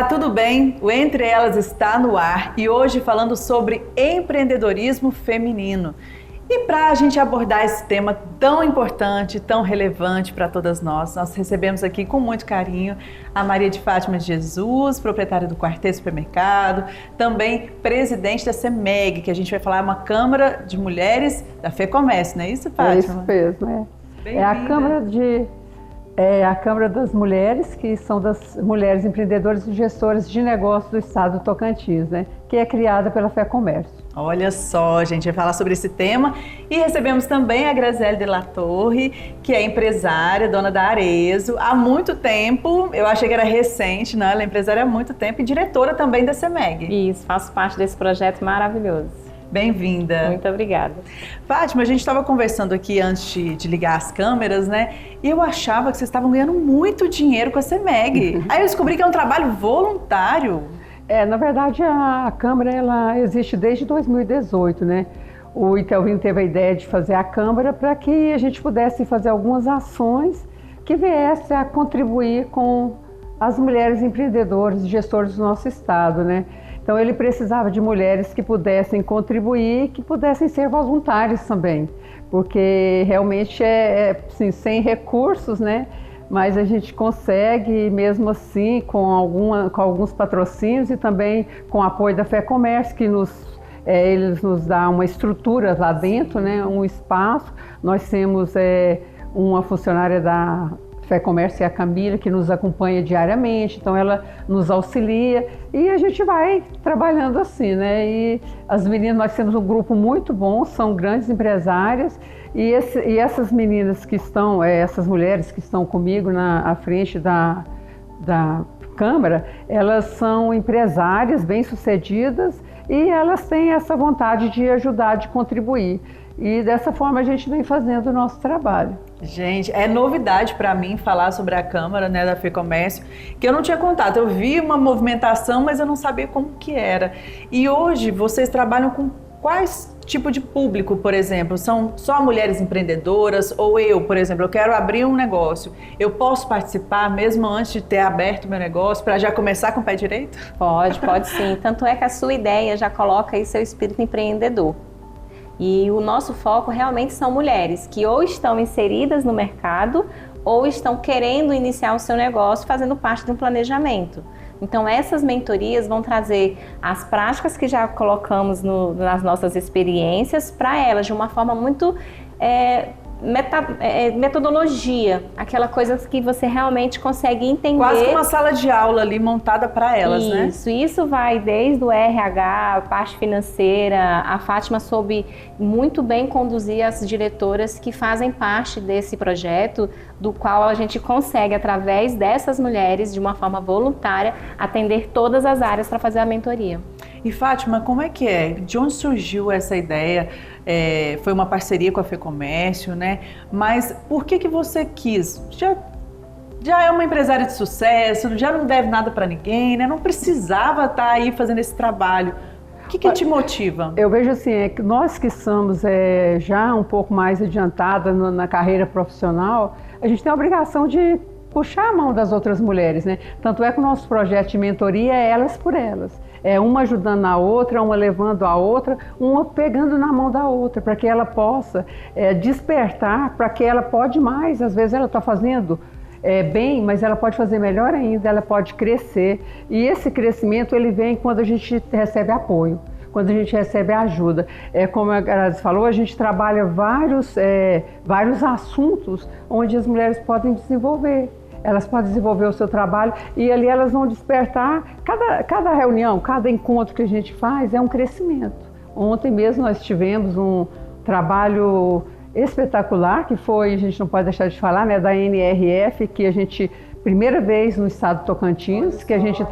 tudo bem? O Entre Elas está no ar e hoje falando sobre empreendedorismo feminino. E para a gente abordar esse tema tão importante, tão relevante para todas nós recebemos aqui com muito carinho a Maria de Fátima de Jesus, proprietária do Quarteto Supermercado, também presidente da CEMEG, que a gente vai falar, é uma Câmara de Mulheres da FEComércio, não é isso, Fátima? É isso mesmo, é a Câmara das Mulheres, que são das mulheres empreendedoras e gestoras de negócios do estado do Tocantins, né? Que é criada pela FEComércio. Olha só, gente, vai falar sobre esse tema e recebemos também a Graziele de la Torre, que é empresária, dona da Arezzo, há muito tempo, eu achei que era recente, não, ela é empresária há muito tempo e diretora também da CEMEG. Isso, faço parte desse projeto maravilhoso. Bem-vinda. Muito obrigada. Fátima, a gente estava conversando aqui antes de ligar as câmeras, né? E eu achava que vocês estavam ganhando muito dinheiro com a CEMEG. Aí eu descobri que é um trabalho voluntário. Na verdade, a Câmara ela existe desde 2018, né? O Itelvino teve a ideia de fazer a Câmara para que a gente pudesse fazer algumas ações que viessem a contribuir com as mulheres empreendedoras e gestores do nosso estado, né? Então ele precisava de mulheres que pudessem contribuir, que pudessem ser voluntárias também, porque realmente assim, sem recursos, né? Mas a gente consegue, mesmo assim, com alguns patrocínios e também com o apoio da FEComércio, que eles nos dão uma estrutura lá dentro, né? Um espaço. Nós temos uma funcionária da FEComércio, é a Camila, que nos acompanha diariamente, então ela nos auxilia e a gente vai trabalhando assim, né? E as meninas, nós temos um grupo muito bom, são grandes empresárias e essas meninas que estão, essas mulheres que estão comigo à frente da Câmara, elas são empresárias bem-sucedidas e elas têm essa vontade de ajudar, de contribuir. E dessa forma a gente vem fazendo o nosso trabalho. Gente, é novidade para mim falar sobre a Câmara, né, da FEComércio, que eu não tinha contato. Eu vi uma movimentação, mas eu não sabia como que era. E hoje vocês trabalham com quais tipo de público, por exemplo? São só mulheres empreendedoras? Ou eu, por exemplo, eu quero abrir um negócio. Eu posso participar mesmo antes de ter aberto meu negócio para já começar com o pé direito? Pode sim. Tanto é que a sua ideia já coloca aí seu espírito empreendedor. E o nosso foco realmente são mulheres que ou estão inseridas no mercado ou estão querendo iniciar o seu negócio fazendo parte de um planejamento. Então essas mentorias vão trazer as práticas que já colocamos nas nossas experiências para elas de uma forma muito metodologia, aquela coisa que você realmente consegue entender. Quase que uma sala de aula ali montada para elas, né? Isso vai desde o RH, a parte financeira. A Fátima soube muito bem conduzir as diretoras que fazem parte desse projeto, do qual a gente consegue, através dessas mulheres, de uma forma voluntária, atender todas as áreas para fazer a mentoria. E Fátima, como é que é? De onde surgiu essa ideia? Foi uma parceria com a FEComércio, né? Mas por que você quis? Já é uma empresária de sucesso, já não deve nada para ninguém, né? Não precisava estar aí fazendo esse trabalho. O que te motiva? Eu vejo assim, que nós que somos já um pouco mais adiantada na carreira profissional, a gente tem a obrigação de puxar a mão das outras mulheres, né? Tanto é que o nosso projeto de mentoria é elas por elas. É uma ajudando a outra, uma levando a outra, uma pegando na mão da outra, para que ela possa despertar, para que ela pode mais. Às vezes ela está fazendo bem, mas ela pode fazer melhor ainda, ela pode crescer. E esse crescimento ele vem quando a gente recebe apoio, quando a gente recebe ajuda. Como a Grazi falou, a gente trabalha vários assuntos onde as mulheres podem desenvolver. Elas podem desenvolver o seu trabalho e ali elas vão despertar. Cada reunião, cada encontro que a gente faz é um crescimento. Ontem mesmo nós tivemos um trabalho espetacular, que foi, a gente não pode deixar de falar, né, da NRF, que a gente, primeira vez no estado do Tocantins, que a gente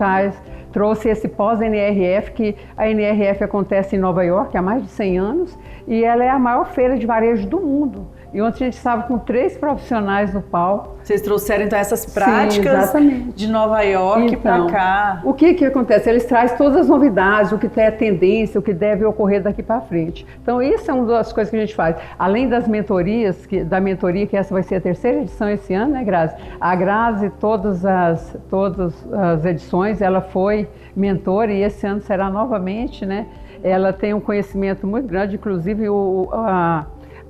trouxe esse pós-NRF, que a NRF acontece em Nova York há mais de 100 anos, e ela é a maior feira de varejo do mundo. E ontem a gente estava com 3 profissionais no palco. Vocês trouxeram então essas práticas de Nova York para cá. O que acontece? Eles trazem todas as novidades, o que é tendência, o que deve ocorrer daqui para frente. Então isso é uma das coisas que a gente faz. Além das mentorias, da mentoria, que essa vai ser a 3ª edição esse ano, né, Grazi? A Grazi, todas as edições, ela foi mentora e esse ano será novamente, né? Ela tem um conhecimento muito grande, inclusive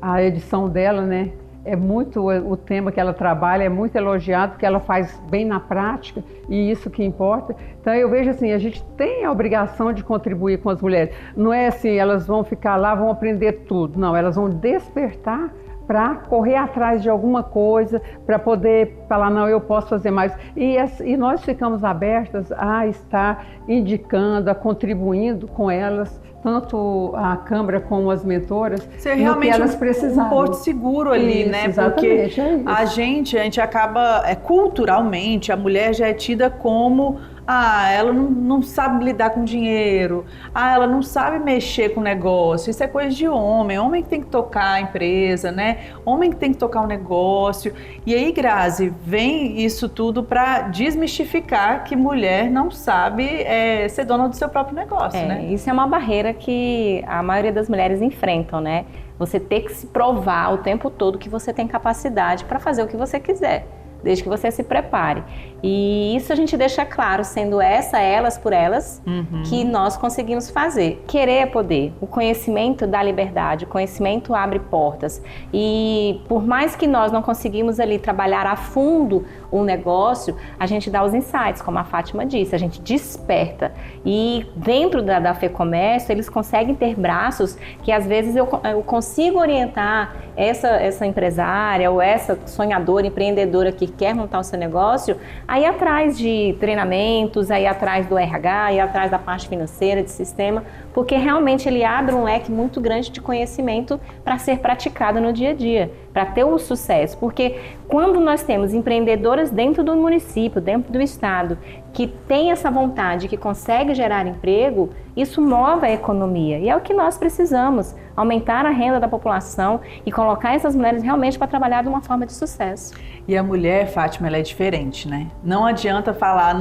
a edição dela, né? É muito, o tema que ela trabalha é muito elogiado, porque ela faz bem na prática e isso que importa. Então eu vejo assim, a gente tem a obrigação de contribuir com as mulheres. Não é assim, elas vão ficar lá, vão aprender tudo. Não, elas vão despertar para correr atrás de alguma coisa, para poder falar, não, eu posso fazer mais. E nós ficamos abertas a estar indicando, a contribuindo com elas, tanto a Câmara como as mentoras, ser realmente no que elas precisaram. Um porto seguro ali, né? Exatamente, porque a gente acaba, culturalmente, a mulher já é tida como ela não sabe lidar com dinheiro, ela não sabe mexer com negócio, isso é coisa de homem que tem que tocar a empresa, né? Homem que tem que tocar o negócio. E aí, Grazi, vem isso tudo para desmistificar que mulher não sabe ser dona do seu próprio negócio, né? Isso é uma barreira que a maioria das mulheres enfrentam, né? Você ter que se provar o tempo todo que você tem capacidade para fazer o que você quiser, desde que você se prepare. E isso a gente deixa claro, sendo elas por elas, que nós conseguimos fazer. Querer é poder. O conhecimento dá liberdade, o conhecimento abre portas. E por mais que nós não conseguimos ali trabalhar a fundo o negócio, a gente dá os insights, como a Fátima disse, a gente desperta. E dentro da FEComércio, eles conseguem ter braços que às vezes eu consigo orientar essa empresária ou essa sonhadora, empreendedora que quer montar o seu negócio, aí atrás de treinamentos, aí atrás do RH, aí atrás da parte financeira, de sistema, porque realmente ele abre um leque muito grande de conhecimento para ser praticado no dia a dia, para ter o sucesso. Porque quando nós temos empreendedoras dentro do município, dentro do estado, que tem essa vontade, que consegue gerar emprego, isso move a economia. E é o que nós precisamos, aumentar a renda da população e colocar essas mulheres realmente para trabalhar de uma forma de sucesso. E a mulher, Fátima, ela é diferente, né? Não adianta falar,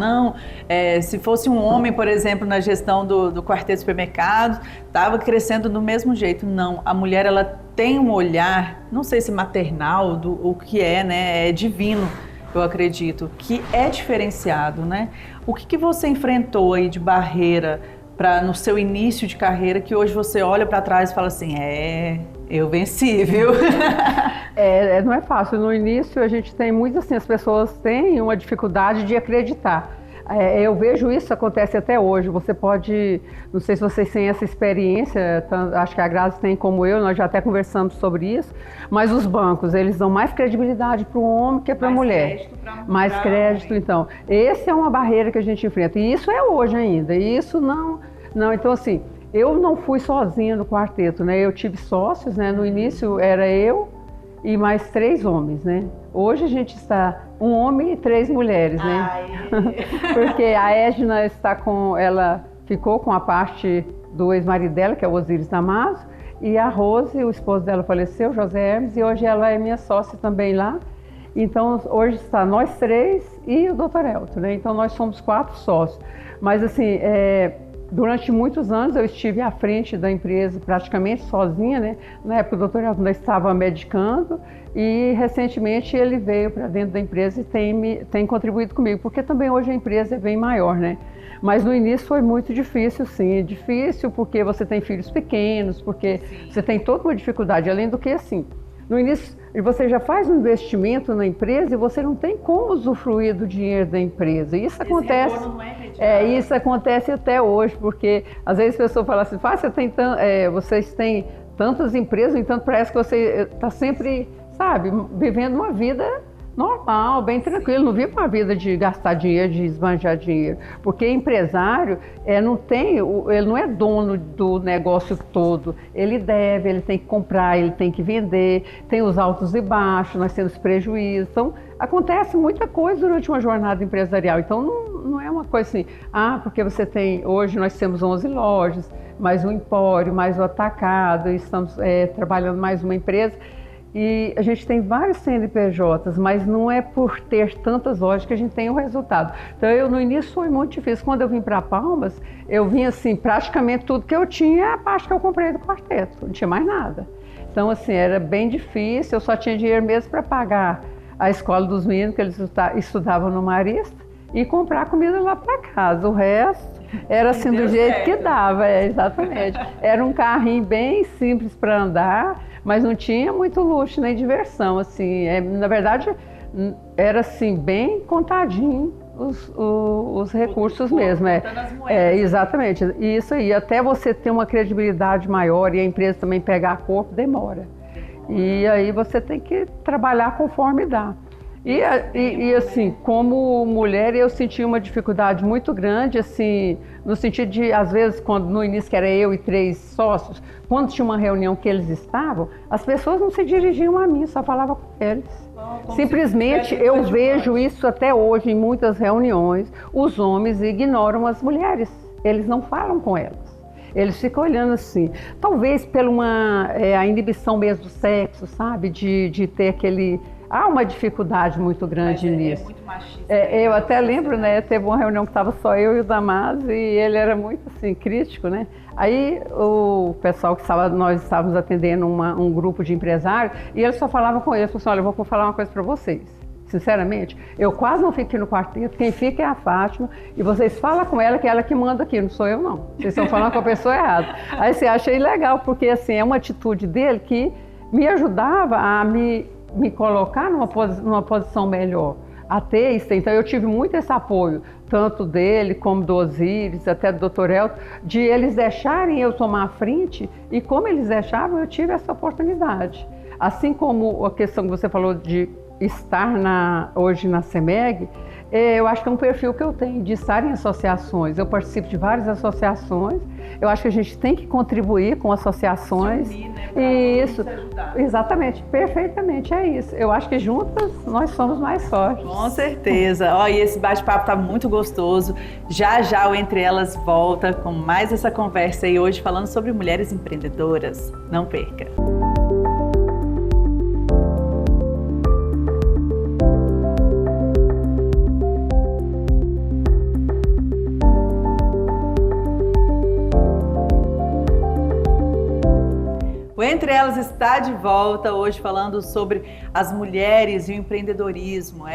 se fosse um homem, por exemplo, na gestão do quarteto supermercado, estava crescendo do mesmo jeito. Não, a mulher, ela tem um olhar, não sei se maternal, o que é, né? É divino, eu acredito, que é diferenciado, né? O que você enfrentou aí de barreira no seu início de carreira, que hoje você olha para trás e fala assim, eu venci, viu? Não é fácil. No início a gente tem muito assim, as pessoas têm uma dificuldade de acreditar. Eu vejo isso acontece até hoje. Você pode, não sei se vocês têm essa experiência, acho que a Grazi tem como eu, nós já até conversamos sobre isso, mas os bancos, eles dão mais credibilidade para o homem que para a mulher. Mais crédito, então. Essa é uma barreira que a gente enfrenta. E isso é hoje ainda. E isso não, então assim, eu não fui sozinha no quarteto, né? Eu tive sócios, né? No início era eu e mais 3 homens, né? Hoje a gente está 1 homem e 3 mulheres, né? Porque a Edna ela ficou com a parte do ex-marido dela, que é o Osíris Damaso, e a Rose, o esposo dela faleceu, José Hermes, e hoje ela é minha sócia também lá. Então hoje está nós 3 e o Dr. Elton, né? Então nós somos 4 sócios. Mas assim, durante muitos anos eu estive à frente da empresa praticamente sozinha, né? Na época o Dr. Elton ainda estava medicando e recentemente ele veio para dentro da empresa e tem contribuído comigo, porque também hoje a empresa é bem maior, né? Mas no início foi muito difícil, sim. Difícil porque você tem filhos pequenos, porque você tem toda uma dificuldade, além do que assim, no início você já faz um investimento na empresa e você não tem como usufruir do dinheiro da empresa. Isso acontece. Isso acontece até hoje, porque às vezes a pessoa fala assim, vocês têm tantas empresas, no entanto parece que você está sempre, sabe, vivendo uma vida normal, bem tranquilo, não vive uma vida de gastar dinheiro, de esbanjar dinheiro, porque empresário ele não é dono do negócio todo, ele tem que comprar, ele tem que vender, tem os altos e baixos, nós temos prejuízo, então acontece muita coisa durante uma jornada empresarial, então não é uma coisa assim, porque hoje nós temos 11 lojas, mais um empório, mais o atacado, estamos trabalhando mais uma empresa. E a gente tem vários CNPJs, mas não é por ter tantas lojas que a gente tem o resultado. Então, no início foi muito difícil. Quando eu vim para Palmas, eu vim assim, praticamente tudo que eu tinha é a parte que eu comprei do quarteto, não tinha mais nada. Então, assim, era bem difícil, eu só tinha dinheiro mesmo para pagar a escola dos meninos, que eles estudavam no Marista, e comprar comida lá para casa. O resto era assim, do jeito que dava, exatamente. Era um carrinho bem simples para andar, mas não tinha muito luxo nem diversão, assim. Na verdade, era assim, bem contadinho os recursos mesmo. Exatamente. E isso aí, até você ter uma credibilidade maior e a empresa também pegar corpo, demora. E aí você tem que trabalhar conforme dá. E assim, como mulher, eu senti uma dificuldade muito grande, assim, no sentido de, às vezes, quando no início que era eu e 3 sócios, quando tinha uma reunião que eles estavam, as pessoas não se dirigiam a mim, só falavam com eles. Simplesmente, eu vejo isso até hoje em muitas reuniões, os homens ignoram as mulheres, eles não falam com elas. Eles ficam olhando assim, talvez pela a inibição mesmo do sexo, sabe, de ter aquele... Há uma dificuldade muito grande nisso. É muito machista. Eu até lembro, né, teve uma reunião que estava só eu e o Damaso e ele era muito assim, crítico, né? Aí o pessoal que nós estávamos atendendo um grupo de empresários e ele só falava com ele, falou assim, olha, eu vou falar uma coisa para vocês. Sinceramente, eu quase não fico aqui no quarteto, quem fica é a Fátima e vocês falam com ela que é ela que manda aqui, não sou eu não. Vocês estão falando com a pessoa errada. Aí você achei legal, porque assim, é uma atitude dele que me ajudava a me colocar numa posição melhor, a ter isso. Então eu tive muito esse apoio, tanto dele como do Osíris, até do Dr. Elton, de eles deixarem eu tomar a frente e como eles deixavam, eu tive essa oportunidade. Assim como a questão que você falou de estar hoje na CEMEG, eu acho que é um perfil que eu tenho, de estar em associações. Eu participo de várias associações, eu acho que a gente tem que contribuir com associações. Se unir, né, isso, exatamente, perfeitamente, é isso. Eu acho que juntas nós somos mais fortes. Com certeza. E esse bate-papo está muito gostoso. Já já o Entre Elas volta com mais essa conversa aí hoje falando sobre mulheres empreendedoras. Não perca. O Entre Elas está de volta hoje falando sobre as mulheres e o empreendedorismo.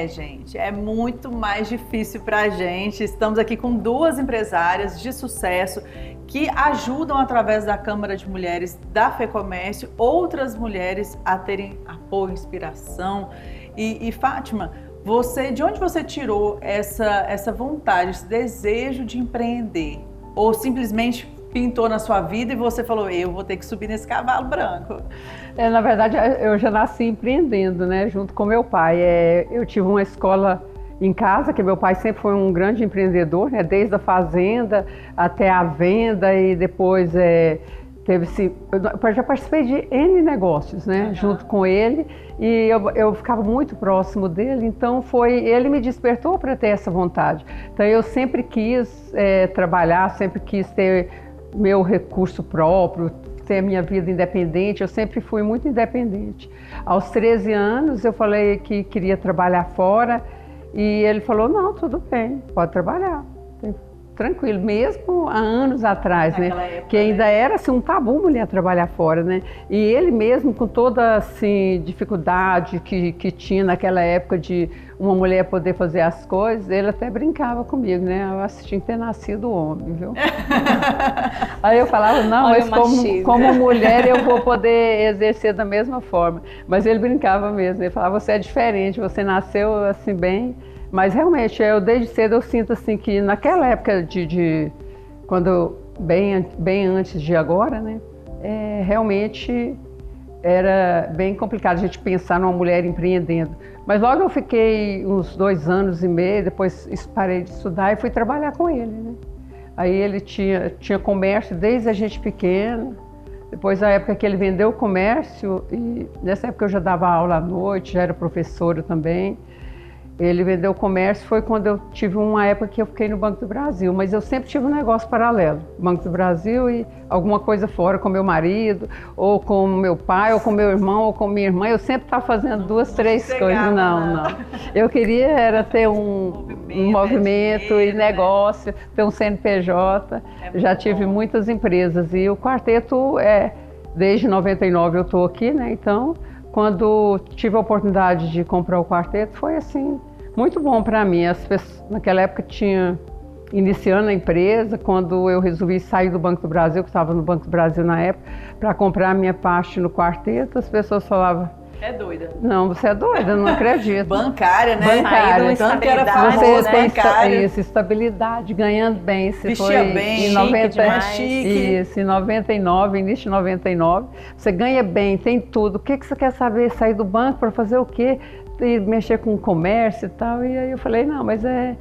Gente, é muito mais difícil para a gente. Estamos aqui com 2 empresárias de sucesso que ajudam através da Câmara de Mulheres da FEComércio outras mulheres a terem apoio, inspiração. E Fátima, de onde você tirou essa vontade, esse desejo de empreender? Ou simplesmente pintou na sua vida e você falou, eu vou ter que subir nesse cavalo branco? Na verdade, eu já nasci empreendendo, né, junto com meu pai. Eu tive uma escola em casa, que meu pai sempre foi um grande empreendedor, né, desde a fazenda até a venda e depois eu já participei de N negócios, né, junto com ele, e eu ficava muito próximo dele, então ele me despertou para ter essa vontade. Então eu sempre quis trabalhar, sempre quis ter meu recurso próprio, ter minha vida independente, eu sempre fui muito independente. Aos 13 anos eu falei que queria trabalhar fora e ele falou, não, tudo bem, pode trabalhar, tranquilo, mesmo há anos atrás, né? Época, que ainda era assim, um tabu mulher trabalhar fora, né? E ele mesmo, com toda assim, dificuldade que tinha naquela época de uma mulher poder fazer as coisas, ele até brincava comigo, né? Eu acho que tinha que ter nascido homem, viu? Aí eu falava, não, mas como mulher eu vou poder exercer da mesma forma. Mas ele brincava mesmo, ele falava, você é diferente, você nasceu assim bem. Mas realmente, desde cedo eu sinto assim que naquela época quando bem antes de agora, né, realmente era bem complicado a gente pensar numa mulher empreendendo. Mas logo eu fiquei uns 2 anos e meio, depois parei de estudar e fui trabalhar com ele, né. Aí ele tinha comércio desde a gente pequena, depois a época que ele vendeu o comércio, e nessa época eu já dava aula à noite, já era professora também. Ele vendeu comércio, foi quando eu tive uma época que eu fiquei no Banco do Brasil, mas eu sempre tive um negócio paralelo, Banco do Brasil e alguma coisa fora com meu marido, ou com meu pai, ou com meu irmão, ou com minha irmã. Eu sempre estava fazendo duas, três coisas. Não. Eu queria era ter um movimento dinheiro, e negócio, ter um CNPJ. Já tive muitas empresas e o quarteto desde 99 eu estou aqui, né? Então, quando tive a oportunidade de comprar o quarteto, foi assim, muito bom para mim. Naquela época tinha, iniciando a empresa, quando eu resolvi sair do Banco do Brasil, que estava no Banco do Brasil na época, para comprar a minha parte no quarteto, as pessoas falavam... É doida. Não, você é doida, não acredito. Bancária, né? Bancária. Tanto que era Estabilidade, famoso, Você tem bancária. isso, estabilidade, ganhando bem. Você Vestia foi bem, em chique 90, demais. Chique. Isso, em 99, início de 99. Você ganha bem, tem tudo. O que você quer saber? Sair do banco para fazer o quê? E mexer com comércio e tal. E aí eu falei, não, mas é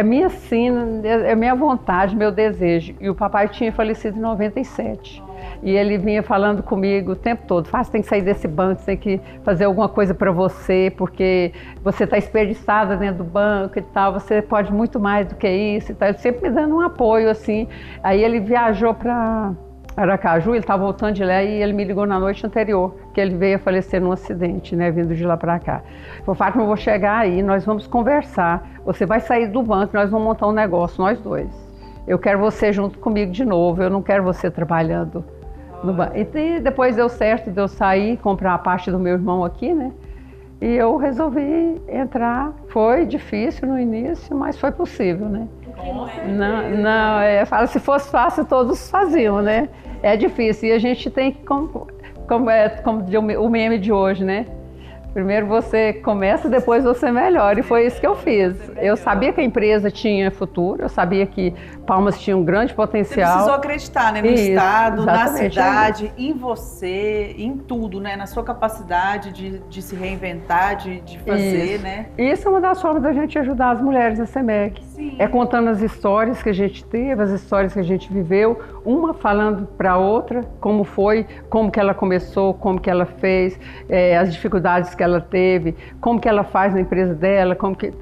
minha sina, é minha vontade, meu desejo. E o papai tinha falecido em 97. E ele vinha falando comigo o tempo todo, você tem que sair desse banco, você tem que fazer alguma coisa para você, porque você está desperdiçada dentro do banco e tal, você pode muito mais do que isso e tal. Ele sempre me dando um apoio, assim. Aí ele viajou para Aracaju, ele estava voltando de lá e ele me ligou na noite anterior, que ele veio a falecer num acidente, né, vindo de lá para cá. Ele falou, Fátima, eu vou chegar aí, nós vamos conversar, você vai sair do banco, nós vamos montar um negócio, nós dois. Eu quero você junto comigo de novo, eu não quero você trabalhando no banco. E depois deu certo de eu sair, comprar a parte do meu irmão aqui, né? E eu resolvi entrar. Foi difícil no início, mas foi possível, né? Não, fala, se fosse fácil, todos faziam, né? É difícil e a gente tem que, como diz o meme de hoje, né? Primeiro você começa, depois você melhora. E foi isso que eu fiz. Eu sabia que a empresa tinha futuro, eu sabia que Palmas tinha um grande potencial. Você precisou acreditar, né? No Isso, estado, na exatamente, cidade, em você, em tudo, né? Na sua capacidade de se reinventar, de fazer, Isso. né? Isso é uma das formas da gente ajudar as mulheres da CEMEG. Sim. É contando as histórias que a gente teve, as histórias que a gente viveu, uma falando para a outra, como foi, como que ela começou, como que ela fez, as dificuldades que ela teve, como que ela faz na empresa dela,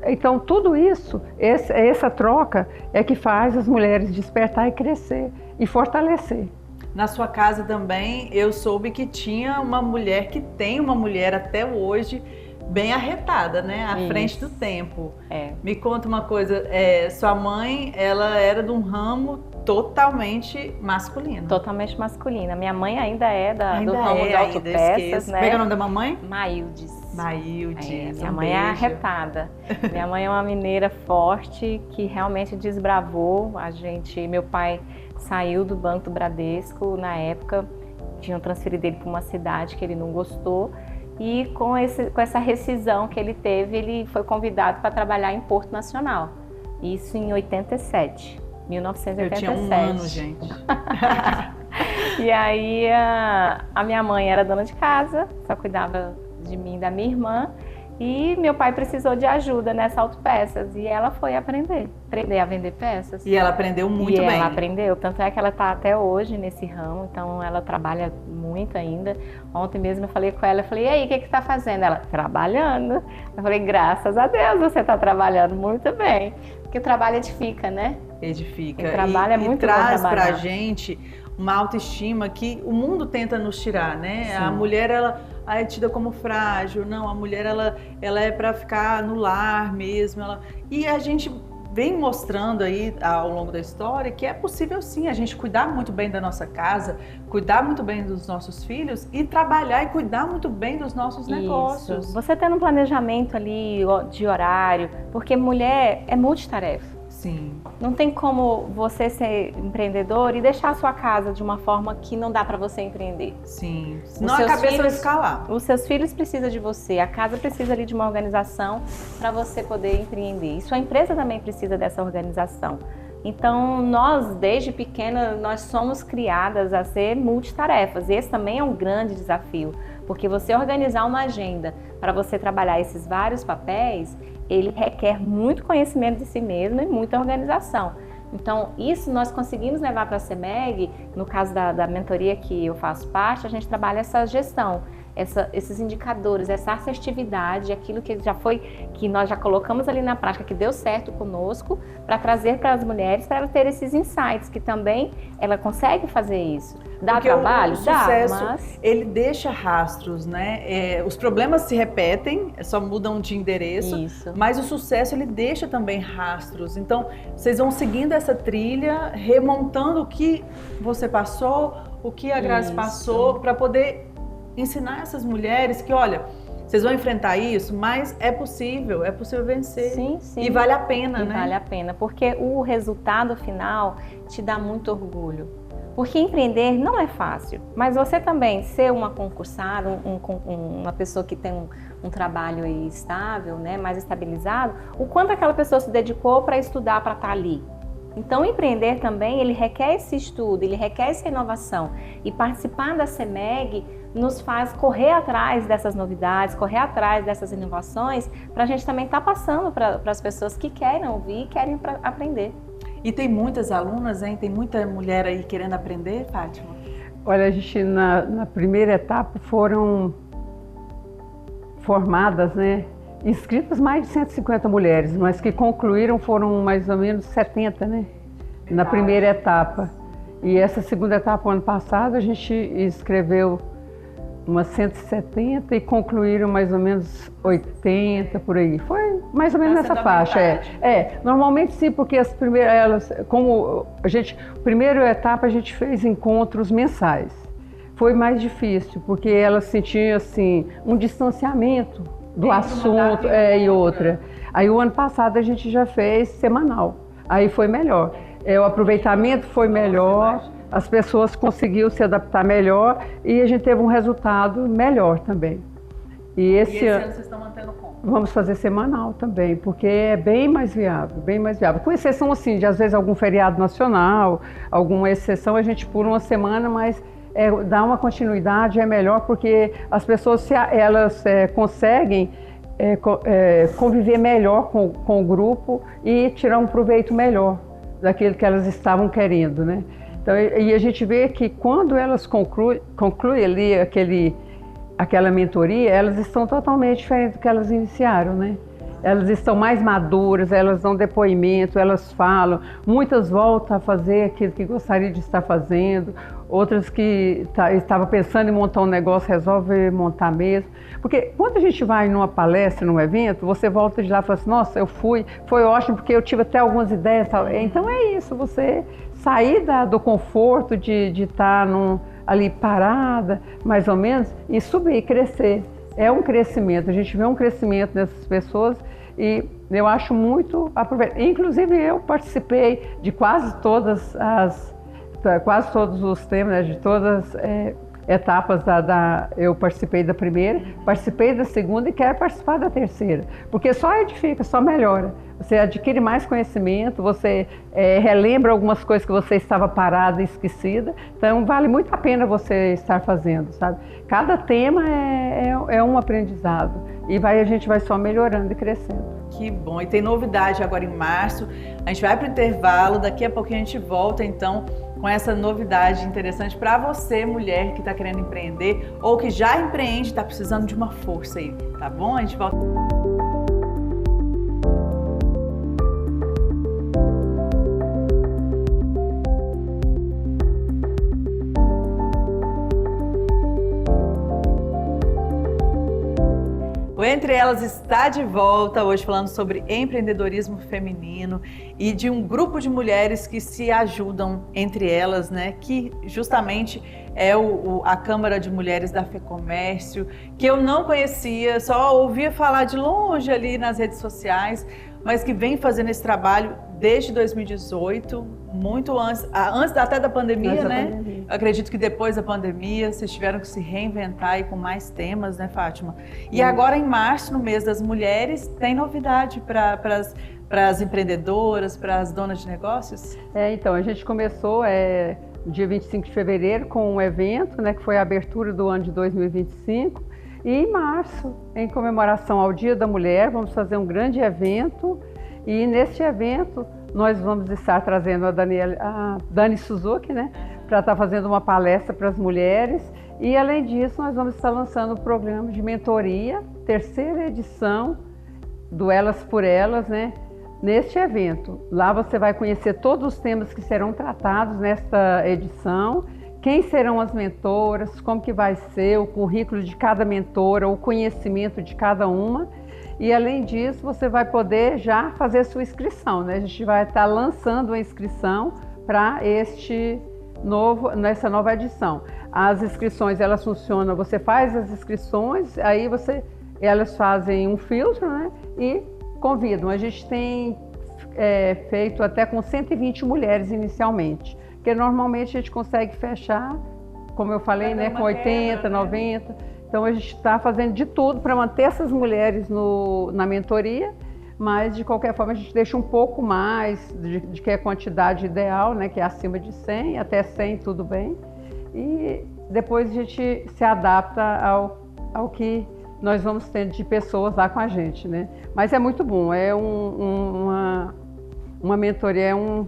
Então, tudo isso, essa troca é que faz as mulheres despertar e crescer e fortalecer. Na sua casa também, eu soube que tinha uma mulher, que tem uma mulher até hoje, bem arretada, né? À frente do tempo. Me conta uma coisa, sua mãe, ela era de um ramo totalmente masculino. Totalmente masculina. Minha mãe ainda é do ramo de autopeças, né? Como é o nome da mamãe? Maildes. Minha mãe é arretada. Minha mãe é uma mineira forte que realmente desbravou a gente. Meu pai saiu do Banco do Bradesco na época, tinham transferido ele para uma cidade que ele não gostou. E com essa rescisão que ele teve, ele foi convidado para trabalhar em Porto Nacional. Isso em 87, 1987. Eu tinha um ano, gente. E aí a minha mãe era dona de casa, só cuidava de mim e da minha irmã. E meu pai precisou de ajuda nessa autopeças e ela foi aprender a vender peças. E ela aprendeu muito bem. Ela aprendeu, tanto é que ela está até hoje nesse ramo, então ela trabalha muito ainda. Ontem mesmo eu falei com ela, e aí, o que você está fazendo? Ela, trabalhando. Eu falei, graças a Deus, você está trabalhando muito bem. Porque o trabalho edifica, né? Edifica. O trabalho é muito bom traz trabalhar. pra gente uma autoestima que o mundo tenta nos tirar, né? Sim. A mulher, ela é tida como frágil, não, a mulher, ela é para ficar no lar mesmo. E a gente vem mostrando aí ao longo da história que é possível sim a gente cuidar muito bem da nossa casa, cuidar muito bem dos nossos filhos e trabalhar e cuidar muito bem dos nossos negócios. Isso. Você tendo um planejamento ali de horário, porque mulher é multitarefa. Sim. Não tem como você ser empreendedor e deixar a sua casa de uma forma que não dá para você empreender. Sim. Senão a cabeça vai ficar lá. Os seus filhos precisam de você, a casa precisa ali de uma organização para você poder empreender. E sua empresa também precisa dessa organização. Então, nós, desde pequena, nós somos criadas a ser multitarefas. E esse também é um grande desafio, porque você organizar uma agenda para você trabalhar esses vários papéis, ele requer muito conhecimento de si mesmo e muita organização. Então, isso nós conseguimos levar para a CEMEG, no caso da mentoria que eu faço parte, a gente trabalha essa gestão esses indicadores, essa assertividade, aquilo que nós já colocamos ali na prática, que deu certo conosco, para trazer para as mulheres, para elas terem esses insights, que também ela consegue fazer isso. Dá Porque trabalho? o sucesso, mas ele deixa rastros, né? Os problemas se repetem, só mudam de endereço, Isso. mas o sucesso, ele deixa também rastros. Então, vocês vão seguindo essa trilha, remontando o que você passou, o que a Grazi passou, para poder ensinar essas mulheres que, olha, vocês vão enfrentar isso, mas é possível vencer. Sim, sim. E vale a pena, né? Vale a pena, porque o resultado final te dá muito orgulho. Porque empreender não é fácil, mas você também ser uma concursada, uma pessoa que tem um trabalho aí estável, né, mais estabilizado, o quanto aquela pessoa se dedicou para estudar, para estar ali. Então, empreender também, ele requer esse estudo, ele requer essa inovação. E participar da CEMEG nos faz correr atrás dessas novidades, correr atrás dessas inovações, para a gente também estar passando para as pessoas que querem ouvir e querem aprender. E tem muitas alunas, hein? Tem muita mulher aí querendo aprender, Fátima? Olha, a gente na primeira etapa foram formadas, né, inscritas mais de 150 mulheres, mas que concluíram foram mais ou menos 70, né, na primeira etapa. E essa segunda etapa, ano passado, a gente inscreveu umas 170 e concluíram mais ou menos 80 por aí. Foi mais ou menos nessa faixa. Normalmente sim, porque as primeiras, primeira etapa a gente fez encontros mensais. Foi mais difícil, porque elas sentiam assim um distanciamento do assunto e outra. Aí o ano passado a gente já fez semanal. Aí foi melhor. O aproveitamento foi melhor. As pessoas conseguiram se adaptar melhor e a gente teve um resultado melhor também. E esse ano vocês estão mantendo como? Vamos fazer semanal também, porque é bem mais viável, bem mais viável. Com exceção assim, de às vezes algum feriado nacional, alguma exceção, a gente pula uma semana, mas dar uma continuidade é melhor, porque as pessoas conseguem conviver melhor com o grupo e tirar um proveito melhor daquilo que elas estavam querendo, né? Então, e a gente vê que quando elas concluem ali aquela mentoria, elas estão totalmente diferentes do que elas iniciaram, né? Elas estão mais maduras, elas dão depoimento, elas falam, muitas voltam a fazer aquilo que gostariam de estar fazendo, outras que estavam pensando em montar um negócio, resolvem montar mesmo. Porque quando a gente vai numa palestra, num evento, você volta de lá e fala assim, nossa, eu fui, foi ótimo porque eu tive até algumas ideias. Tal. Então é isso, você sair do conforto de estar ali parada, mais ou menos, e subir, crescer. É um crescimento, a gente vê um crescimento nessas pessoas e eu acho muito aproveitado. Inclusive eu participei de quase todos os temas, né, de todas as etapas eu participei da primeira, participei da segunda e quero participar da terceira, porque só edifica, só melhora. Você adquire mais conhecimento, você relembra algumas coisas que você estava parada e esquecida, então vale muito a pena você estar fazendo, sabe? Cada tema é um aprendizado e a gente vai só melhorando e crescendo. Que bom, e tem novidade agora em março, a gente vai para o intervalo, daqui a pouquinho a gente volta então com essa novidade interessante para você, mulher que está querendo empreender ou que já empreende, está precisando de uma força aí, tá bom? A gente volta. O Entre Elas está de volta, hoje falando sobre empreendedorismo feminino e de um grupo de mulheres que se ajudam entre elas, né? Que justamente é a Câmara de Mulheres da FEComércio, que eu não conhecia, só ouvia falar de longe ali nas redes sociais, mas que vem fazendo esse trabalho desde 2018, muito antes até da pandemia, né? Eu acredito que depois da pandemia vocês tiveram que se reinventar aí com mais temas, né, Fátima? E agora em março, no mês das mulheres, tem novidade para as empreendedoras, para as donas de negócios? Então, a gente começou no dia 25 de fevereiro com um evento, né, que foi a abertura do ano de 2025. E em março, em comemoração ao Dia da Mulher, vamos fazer um grande evento. E neste evento nós vamos estar trazendo a Dani Suzuki, né, para estar fazendo uma palestra para as mulheres E além disso, nós vamos estar lançando o programa de mentoria, terceira edição do Elas por Elas, né? Neste evento. Lá você vai conhecer todos os temas que serão tratados nesta edição, quem serão as mentoras, como que vai ser o currículo de cada mentora, o conhecimento de cada uma. E além disso, você vai poder já fazer sua inscrição, né? A gente vai estar lançando a inscrição para nessa nova edição. As inscrições, elas funcionam, você faz as inscrições, aí elas fazem um filtro, né? E convidam. A gente tem feito até com 120 mulheres inicialmente, porque normalmente a gente consegue fechar, como eu falei, né, com 80, 90. Então a gente está fazendo de tudo para manter essas mulheres na mentoria, mas de qualquer forma a gente deixa um pouco mais de que é a quantidade ideal, né, que é acima de 100, até 100 tudo bem. E depois a gente se adapta ao que nós vamos ter de pessoas lá com a gente, né? Mas é muito bom, é uma mentoria, é um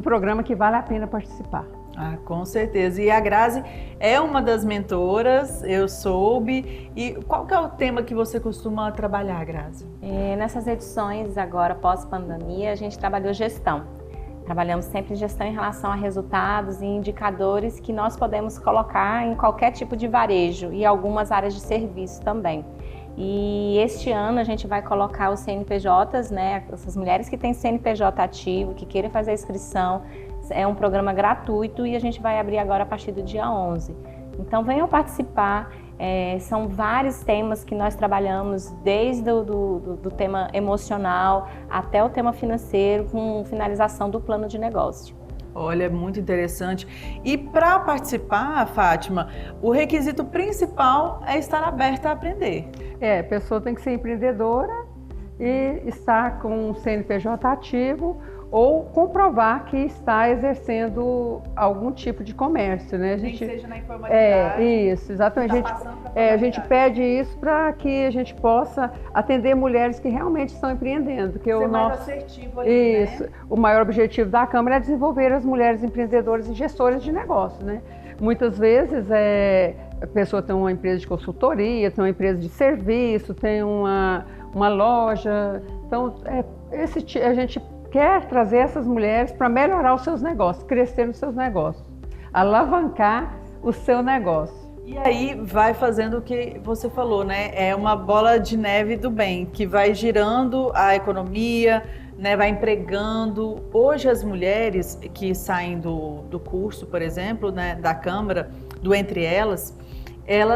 programa que vale a pena participar. Ah, com certeza. E a Grazi é uma das mentoras, eu soube. E qual que é o tema que você costuma trabalhar, Grazi? Nessas edições agora, pós-pandemia, a gente trabalhou gestão. Trabalhamos sempre em gestão em relação a resultados e indicadores que nós podemos colocar em qualquer tipo de varejo e algumas áreas de serviço também. E este ano a gente vai colocar os CNPJs, né, essas mulheres que têm CNPJ ativo, que queiram fazer a inscrição. É um programa gratuito e a gente vai abrir agora a partir do dia 11. Então venham participar. São vários temas que nós trabalhamos, desde do tema emocional até o tema financeiro, com finalização do plano de negócio. Olha, muito interessante. E para participar, Fátima, o requisito principal é estar aberta a aprender. A pessoa tem que ser empreendedora e estar com um CNPJ ativo, ou comprovar que está exercendo algum tipo de comércio, né? Nem seja na informalidade. Isso, exatamente. A gente pede isso para que a gente possa atender mulheres que realmente estão empreendendo. Que ser mais assertivo ali, isso, né? O maior objetivo da Câmara é desenvolver as mulheres empreendedoras e gestoras de negócio, né? Muitas vezes a pessoa tem uma empresa de consultoria, tem uma empresa de serviço, tem uma loja. Então, a gente quer trazer essas mulheres para melhorar os seus negócios, crescer nos seus negócios, alavancar o seu negócio. E aí vai fazendo o que você falou, né? É uma bola de neve do bem, que vai girando a economia, né? Vai empregando. Hoje as mulheres que saem do curso, por exemplo, né? Da Câmara, do Entre Elas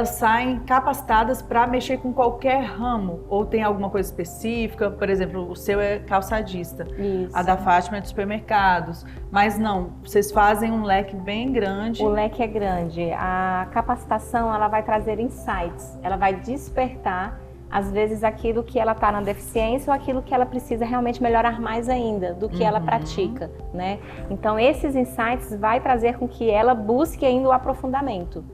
saem capacitadas para mexer com qualquer ramo, ou tem alguma coisa específica, por exemplo, o seu é calçadista, Isso. A da Fátima é de supermercados, mas não, vocês fazem um leque bem grande. O leque é grande, a capacitação ela vai trazer insights, ela vai despertar, às vezes, aquilo que ela está na deficiência ou aquilo que ela precisa realmente melhorar mais ainda do que ela pratica, né? Então, esses insights vai trazer com que ela busque ainda o aprofundamento.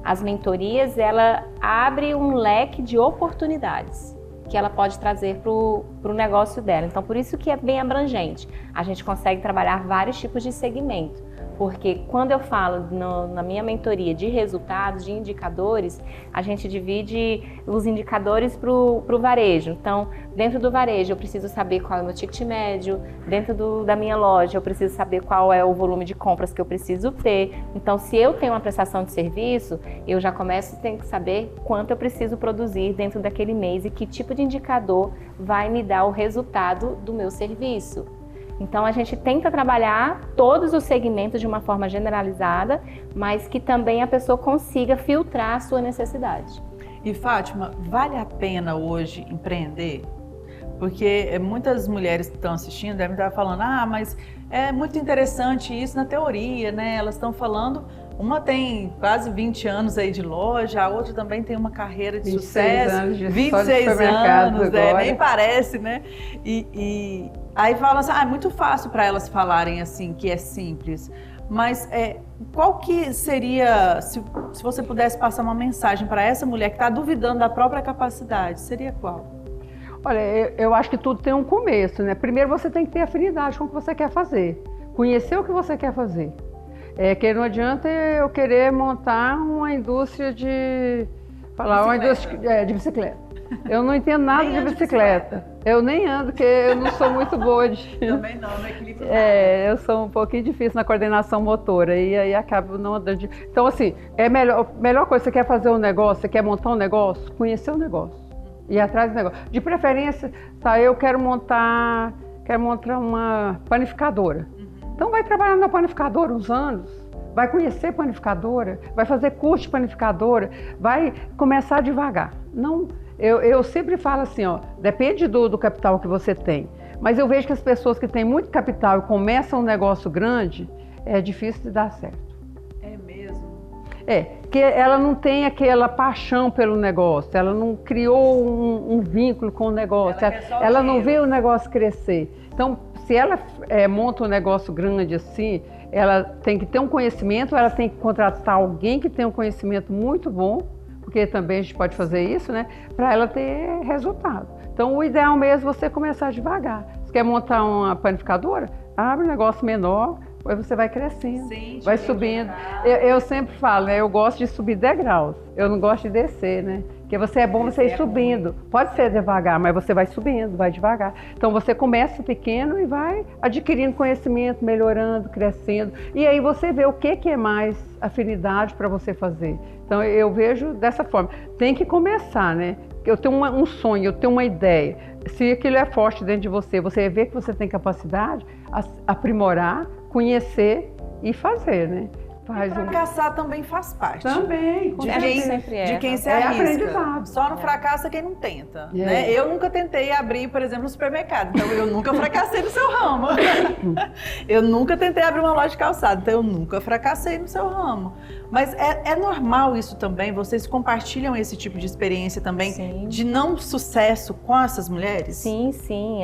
As mentorias, ela abre um leque de oportunidades que ela pode trazer para o negócio dela. Então, por isso que é bem abrangente. A gente consegue trabalhar vários tipos de segmento. Porque quando eu falo na minha mentoria de resultados, de indicadores, a gente divide os indicadores para o varejo. Então, dentro do varejo, eu preciso saber qual é o meu ticket médio. Dentro da minha loja, eu preciso saber qual é o volume de compras que eu preciso ter. Então, se eu tenho uma prestação de serviço, eu já começo a ter que saber quanto eu preciso produzir dentro daquele mês e que tipo de indicador vai me dar o resultado do meu serviço. Então, a gente tenta trabalhar todos os segmentos de uma forma generalizada, mas que também a pessoa consiga filtrar a sua necessidade. E, Fátima, vale a pena hoje empreender? Porque muitas mulheres que estão assistindo devem estar falando, mas é muito interessante isso na teoria, né? Elas estão falando, uma tem quase 20 anos aí de loja, a outra também tem uma carreira de sucesso, 26 anos, nem parece, né? E aí falam assim, é muito fácil para elas falarem assim, que é simples. Mas qual que seria, se você pudesse passar uma mensagem para essa mulher que está duvidando da própria capacidade, seria qual? Olha, eu acho que tudo tem um começo, né? Primeiro você tem que ter afinidade com o que você quer fazer, conhecer o que você quer fazer. Que não adianta eu querer montar uma indústria de... uma indústria de bicicleta. Eu não entendo nada de bicicleta. Eu nem ando, porque eu não sou muito boa de... Também não equilíbrio. Eu sou um pouquinho difícil na coordenação motora e aí acabo não andando de... Então, assim, melhor coisa, você quer fazer um negócio, você quer montar um negócio, conhecer o negócio. Ir atrás do negócio. De preferência, eu quero montar uma panificadora. Então vai trabalhar na panificadora uns anos, vai conhecer panificadora, vai fazer curso de panificadora, vai começar devagar. Não, eu sempre falo assim, depende do capital que você tem. Mas eu vejo que as pessoas que têm muito capital e começam um negócio grande, é difícil de dar certo. É mesmo? Que ela não tem aquela paixão pelo negócio, ela não criou um vínculo com o negócio, ela não vê o negócio crescer. Então, se ela monta um negócio grande assim, ela tem que ter um conhecimento, ela tem que contratar alguém que tenha um conhecimento muito bom, porque também a gente pode fazer isso, né? Para ela ter resultado. Então, o ideal mesmo é você começar devagar. Você quer montar uma panificadora? Abre um negócio menor, aí você vai crescendo, vai subindo. Eu sempre falo, né? Eu gosto de subir degraus, eu não gosto de descer, né? Porque você é bom você ir subindo. Pode ser devagar, mas você vai subindo, vai devagar. Então você começa pequeno e vai adquirindo conhecimento, melhorando, crescendo. E aí você vê o que é mais afinidade para você fazer. Então eu vejo dessa forma. Tem que começar, né? Eu tenho um sonho, eu tenho uma ideia. Se aquilo é forte dentro de você, você vê que você tem capacidade, aprimorar, conhecer e fazer, né? Fracassar também faz parte. Também, de quem se arrisca. Aprendizado. Só não fracassa quem não tenta. Né? Eu nunca tentei abrir, por exemplo, um supermercado, então eu nunca fracassei no seu ramo. Eu nunca tentei abrir uma loja de calçado, então eu nunca fracassei no seu ramo. Mas é normal isso também? Vocês compartilham esse tipo de experiência também? Sim. De não sucesso com essas mulheres? Sim, sim.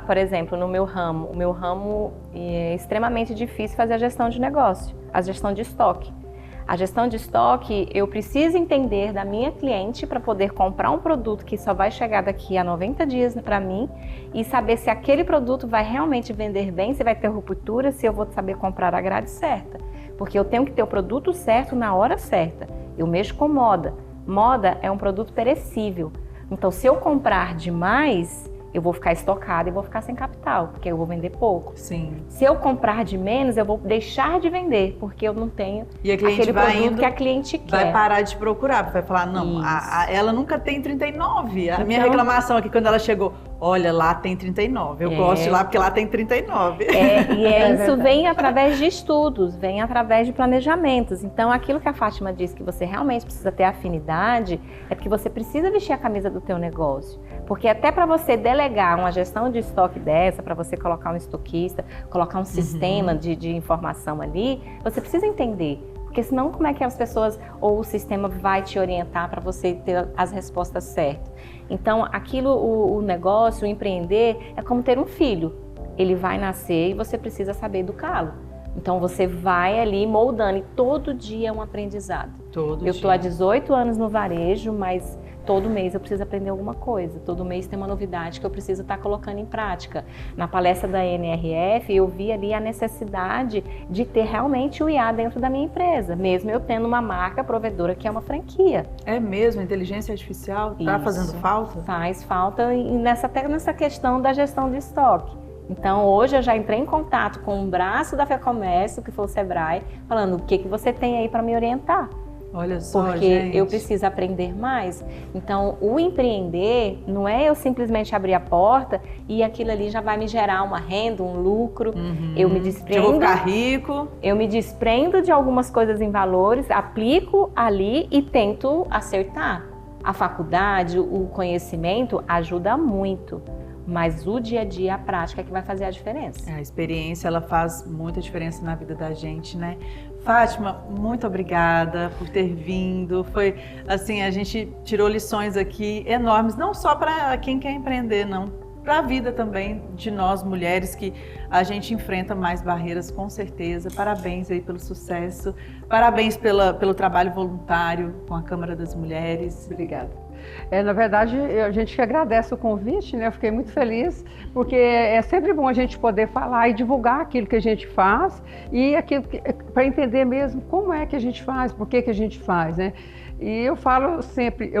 Por exemplo, no meu ramo, o meu ramo é extremamente difícil fazer a gestão de negócio, a gestão de estoque. A gestão de estoque, eu preciso entender da minha cliente para poder comprar um produto que só vai chegar daqui a 90 dias para mim e saber se aquele produto vai realmente vender bem, se vai ter ruptura, se eu vou saber comprar a grade certa. Porque eu tenho que ter o produto certo na hora certa. Eu mexo com moda. Moda é um produto perecível. Então, se eu comprar demais, eu vou ficar estocada e vou ficar sem capital, porque eu vou vender pouco. Sim. Se eu comprar de menos, eu vou deixar de vender, porque eu não tenho aquele produto que a cliente quer. Vai parar de procurar, vai falar, não, ela nunca tem 39. A minha reclamação aqui, quando ela chegou, olha, lá tem 39. Eu gosto de lá porque lá tem 39. Isso vem através de estudos, vem através de planejamentos. Então, aquilo que a Fátima disse, que você realmente precisa ter afinidade, é porque você precisa vestir a camisa do teu negócio. Porque até para você delegar uma gestão de estoque dessa, para você colocar um estoquista, colocar um sistema de informação ali, você precisa entender. Porque senão como é que as pessoas ou o sistema vai te orientar para você ter as respostas certas? Então, o negócio, o empreender, é como ter um filho. Ele vai nascer e você precisa saber educá-lo. Então, você vai ali moldando e todo dia é um aprendizado. Eu estou há 18 anos no varejo, mas todo mês eu preciso aprender alguma coisa. Todo mês tem uma novidade que eu preciso estar colocando em prática. Na palestra da NRF, eu vi ali a necessidade de ter realmente o IA dentro da minha empresa, mesmo eu tendo uma marca provedora que é uma franquia. É mesmo? Inteligência artificial está fazendo falta? Faz falta até nessa questão da gestão de estoque. Então, hoje eu já entrei em contato com um braço da FEComércio, que foi o Sebrae, falando o que você tem aí para me orientar. Olha só, porque eu preciso aprender mais. Então, o empreender não é eu simplesmente abrir a porta e aquilo ali já vai me gerar uma renda, um lucro. Eu me desprendo. Eu vou ficar rico. Eu me desprendo de algumas coisas em valores, aplico ali e tento acertar. A faculdade, o conhecimento ajuda muito. Mas o dia a dia, a prática é que vai fazer a diferença. A experiência, ela faz muita diferença na vida da gente, né? Fátima, muito obrigada por ter vindo. Foi assim, a gente tirou lições aqui enormes, não só para quem quer empreender, não. para a vida também de nós mulheres, que a gente enfrenta mais barreiras com certeza. Parabéns aí pelo sucesso, parabéns pelo trabalho voluntário com a Câmara das Mulheres. Obrigada. Na verdade, a gente que agradece o convite, né? Eu fiquei muito feliz, porque é sempre bom a gente poder falar e divulgar aquilo que a gente faz e aquilo para entender mesmo como é que a gente faz, por que a gente faz, né? E eu falo sempre,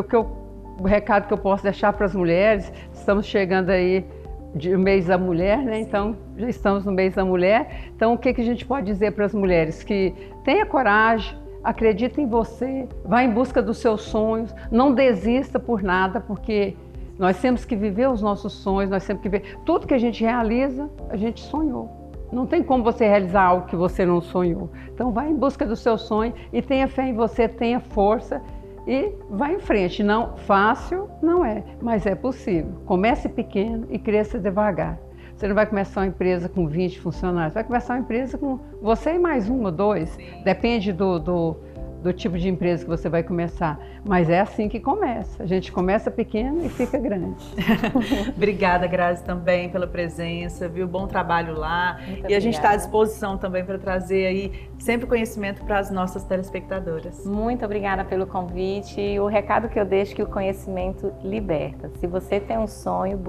o recado que eu posso deixar para as mulheres, estamos chegando aí o mês da mulher, né? Então, já estamos no mês da mulher. Então, o que a gente pode dizer para as mulheres? Que tenha coragem, acredita em você, vá em busca dos seus sonhos, não desista por nada, porque nós temos que viver os nossos sonhos, nós temos que ver tudo que a gente realiza, a gente sonhou. Não tem como você realizar algo que você não sonhou. Então vá em busca do seu sonho e tenha fé em você, tenha força e vá em frente. Não, fácil não é, mas é possível. Comece pequeno e cresça devagar. Você não vai começar uma empresa com 20 funcionários, vai começar uma empresa com você e mais um ou dois. Sim. Depende do tipo de empresa que você vai começar. Mas é assim que começa. A gente começa pequeno e fica grande. Obrigada, Grazi, também pela presença, viu? Bom trabalho lá. Muito obrigada. A gente está à disposição também para trazer aí sempre conhecimento para as nossas telespectadoras. Muito obrigada pelo convite. E o recado que eu deixo é que o conhecimento liberta. Se você tem um sonho,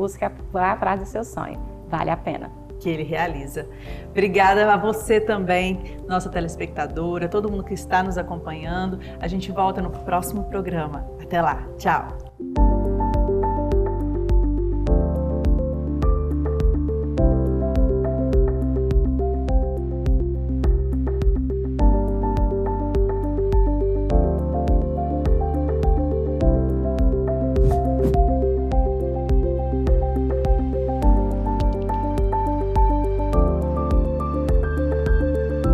vá atrás do seu sonho. Vale a pena. Que ele realiza. Obrigada a você também, nossa telespectadora, todo mundo que está nos acompanhando. A gente volta no próximo programa. Até lá. Tchau.